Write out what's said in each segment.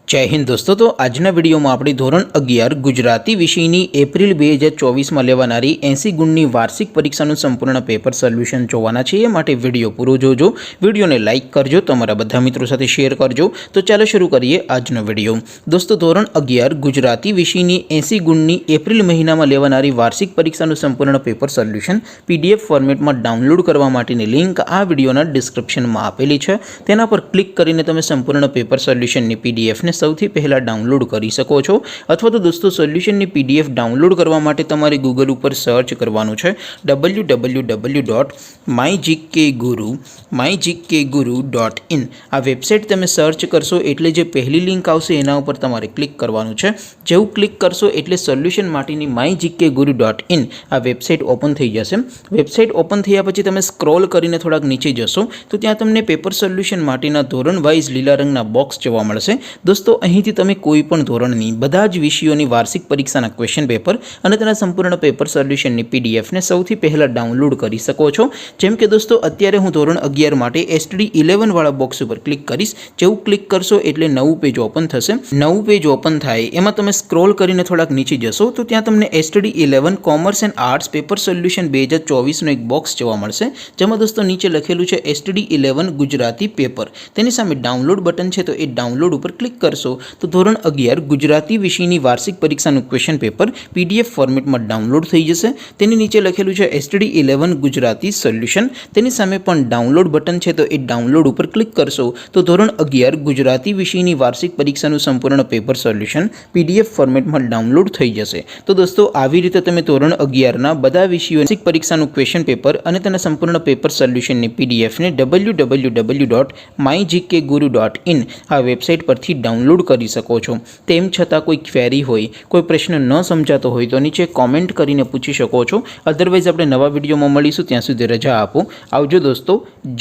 जय हिंद दोस्तों। तो आजना विडियो में अपनी धोरण 11 गुजराती विषयनी एप्रिल 2024 में लेवानारी 80 गुणनी वार्षिक परीक्षाનું संपूर्ण पेपर सोल्यूशन જોવાના છે। એ માટે વિડિયો પૂરો જોજો, વિડિયોને લાઇક કરજો, તમારા બધા મિત્રો સાથે શેર કરજો। તો ચાલો શરૂ કરીએ આજનો વિડિયો। દોસ્તો ધોરણ 11 ગુજરાતી વિષયની 80 ગુણની એપ્રિલ મહિનામાં લેવાનારી વાર્ષિક પરીક્ષાનું સંપૂર્ણ પેપર સોલ્યુશન પીડીએફ ફોર્મેટમાં ડાઉનલોડ કરવા માટેની લિંક આ વિડિયોના ડિસ્ક્રિપ્શનમાં આપેલી છે। તેના પર ક્લિક કરીને તમે સંપૂર્ણ પેપર સોલ્યુશનની પીડીએફને સૌથી પહેલા ડાઉનલોડ કરી શકો છો। અથવા તો દોસ્તો સોલ્યુશનની પીડીએફ ડાઉનલોડ કરવા માટે તમારે ગૂગલ ઉપર સર્ચ કરવાનું છે www.mygkguru.in। આ વેબસાઇટ તમે સર્ચ કરશો એટલે જે પહેલી લિંક આવશે એના ઉપર તમારે ક્લિક કરવાનું છે। જેવું ક્લિક કરશો એટલે સોલ્યુશન માટેની mygkguru.in આ વેબસાઇટ ઓપન થઈ જશે। વેબસાઇટ ઓપન થયા પછી તમે સ્ક્રોલ કરીને થોડાક નીચે જશો તો ત્યાં તમને પેપર સોલ્યુશન માટેના ધોરણ વાઇઝ લીલા રંગના બોક્સ જોવા મળશે। दोस्तों અહીંથી તમે કોઈ પણ ધોરણની બધા જ વિષયોની વાર્ષિક પરીક્ષાના ક્વેશ્ચન પેપર અને તેના સંપૂર્ણ પેપર સોલ્યુશનની પીડીએફને સૌથી પહેલા ડાઉનલોડ કરી શકો છો। જેમ કે દોસ્તો અત્યારે હું ધોરણ 11 માટે STD 11 વાળા બોક્સ ઉપર ક્લિક કરીશ। જેવું ક્લિક કરશો એટલે નવું પેજ ઓપન થશે। નવું પેજ ઓપન થાય એમાં તમે સ્ક્રોલ કરીને થોડાક નીચે જશો તો ત્યાં તમને STD 11 commerce and arts paper solution 2024 નો એક બોક્સ જોવા મળશે। જેમાં દોસ્તો નીચે લખેલું છે STD 11 ગુજરાતી પેપર। તેની સામે ડાઉનલોડ બટન છે તો એ ડાઉનલોડ ઉપર ક્લિક करशो तो धोरण 11 गुजराती विषयनी वार्षिक परीक्षाનું क्वेश्चन पेपर पीडीएफ फॉर्मेट में डाउनलोड थई जशे। तेनी नीचे लखेलुं छे STD 11 गुजराती सोल्यूशन। तेनी सामे पण डाउनलोड बटन छे तो ए डाउनलोड पर क्लिक करशो तो धोरण 11 गुजराती विषयनी वार्षिक परीक्षाનું संपूर्ण पेपर सोल्यूशन पीडीएफ फॉर्मेट में डाउनलोड थई जशे। तो दोस्तों આવી રીતે તમે ધોરણ 11 ના બધા વિષયોની વાર્ષિક પરીક્ષાનું ક્વેશ્ચન પેપર અને તેના સંપૂર્ણ પેપર સોલ્યુશનની પીડીએફ ને www.mygkguru.in આ વેબસાઇટ પરથી डाउनलोड કરી શકો છો। તેમ છતાં કોઈ ક્વેરી હોય, કોઈ પ્રશ્ન ન સમજાતો હોય તો નીચે કોમેન્ટ કરીને પૂછી શકો છો। અધરવાઇઝ આપણે નવા વિડીયોમાં મળીશું, ત્યાં સુધી રજા આપો। આવજો દોસ્તો।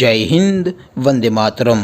જય હિન્દ, વંદે માતરમ।